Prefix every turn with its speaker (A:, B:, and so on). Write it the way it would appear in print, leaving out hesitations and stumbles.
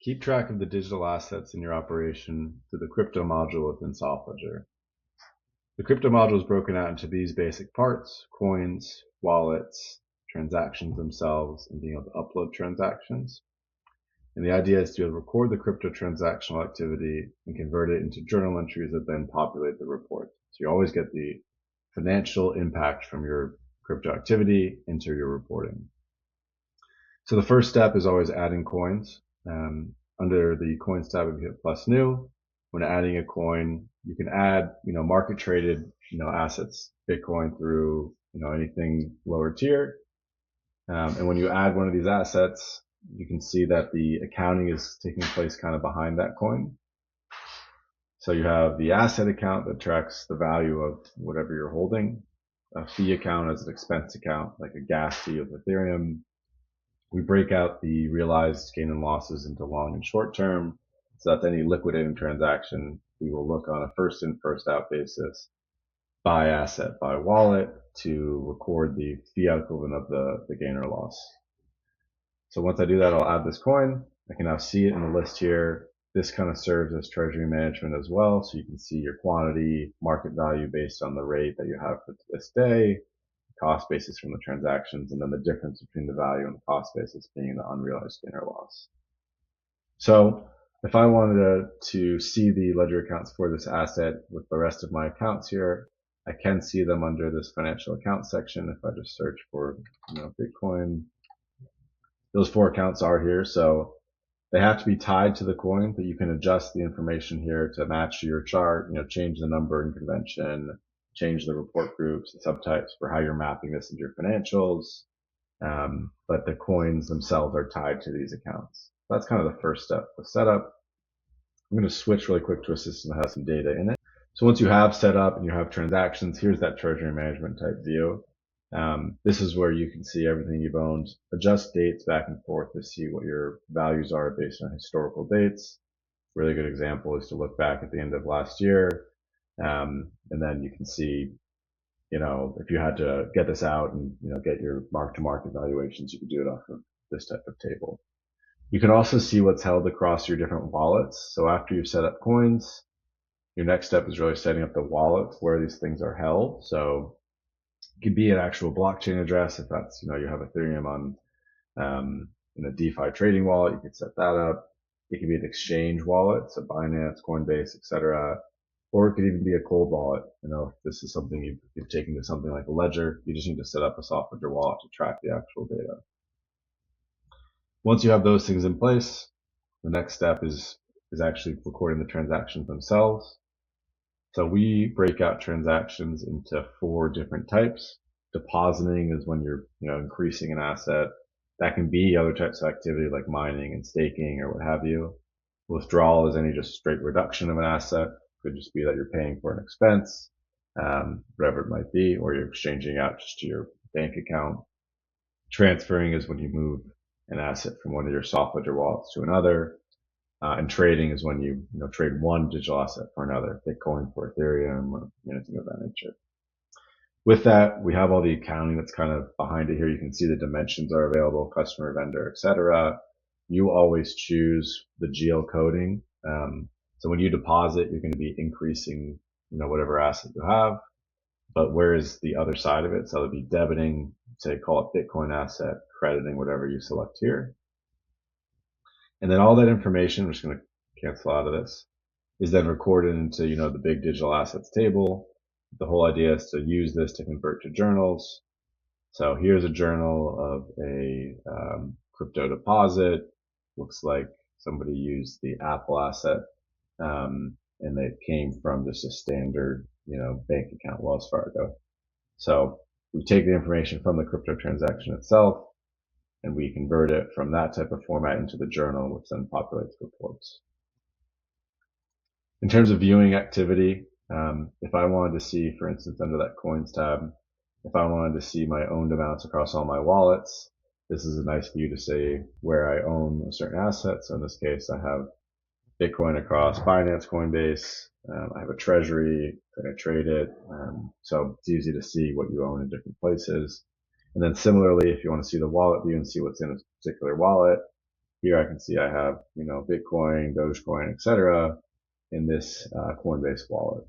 A: Keep track of the digital assets in your operation through the crypto module within SoftLedger. The crypto module is broken out into these basic parts: coins, wallets, transactions themselves, and being able to upload transactions. And the idea is to be able to record the crypto transactional activity and convert it into journal entries that then populate the report. So you always get the financial impact from your crypto activity into your reporting. So the first step is always adding coins. Under the coins tab, if you hit plus new, when adding a coin, you can add, market traded, assets, Bitcoin through, anything lower tier. And when you add one of these assets, you can see that the accounting is taking place kind of behind that coin. So you have the asset account that tracks the value of whatever you're holding. A fee account as an expense account, like a gas fee with Ethereum. We break out the realized gain and losses into long and short term. So that's any liquidating transaction. We will look on a first in, first out basis by asset, by wallet to record the fiat equivalent of the gain or loss. So once I do that, I'll add this coin. I can now see it in the list here. This kind of serves as treasury management as well. So you can see your quantity, market value based on the rate that you have for this day, cost basis from the transactions, and then the difference between the value and the cost basis being the unrealized gain or loss. So if I wanted to see the ledger accounts for this asset with the rest of my accounts here, I can see them under this financial account section. If I just search for, Bitcoin, those 4 accounts are here. So they have to be tied to the coin, but you can adjust the information here to match your chart, change the numbering convention, change the report groups, the subtypes for how you're mapping this into your financials. But the coins themselves are tied to these accounts. That's kind of the first step, the setup. I'm going to switch really quick to a system that has some data in it. So once you have set up and you have transactions, here's that treasury management type view. This is where you can see everything you've owned, adjust dates back and forth to see what your values are based on historical dates. Really good example is to look back at the end of last year. And then you can see, if you had to get this out and, get your mark to market valuations, you could do it off of this type of table. You can also see what's held across your different wallets. So after you've set up coins, your next step is really setting up the wallets where these things are held. So it could be an actual blockchain address. If that's, you have Ethereum on, in a DeFi trading wallet, you could set that up. It can be an exchange wallet, so Binance, Coinbase, etc. Or it could even be a cold wallet. If this is something you've taken to something like a ledger, you just need to set up a SoftLedger wallet to track the actual data. Once you have those things in place, the next step is actually recording the transactions themselves. So we break out transactions into 4 different types. Depositing is when you're, increasing an asset. That can be other types of activity like mining and staking or what have you. Withdrawal is any just straight reduction of an asset. Could just be that you're paying for an expense, whatever it might be, or you're exchanging out just to your bank account. Transferring is when you move an asset from one of your SoftLedger wallets to another. And trading is when you, trade one digital asset for another, Bitcoin for Ethereum or anything of that nature. With that, we have all the accounting that's kind of behind it here. You can see the dimensions are available, customer, vendor, etc. You always choose the geocoding. So when you deposit, you're going to be increasing, whatever asset you have. But where is the other side of it? So it'll be debiting, say, call it Bitcoin asset, crediting whatever you select here. And then all that information, I'm just going to cancel out of this, is then recorded into, the big digital assets table. The whole idea is to use this to convert to journals. So here's a journal of a crypto deposit. Looks like somebody used the Apple asset, and it came from just a standard, bank account, Wells Fargo. So we take the information from the crypto transaction itself, and we convert it from that type of format into the journal, which then populates reports. In terms of viewing activity, if I wanted to see, for instance, under that coins tab, if I wanted to see my owned amounts across all my wallets, this is a nice view to say where I own a certain asset. So in this case, I have Bitcoin across Binance, Coinbase. I have a treasury that I trade it. So it's easy to see what you own in different places. And then similarly, if you want to see the wallet view and see what's in a particular wallet, here I can see I have, Bitcoin, Dogecoin, etc. in this Coinbase wallet.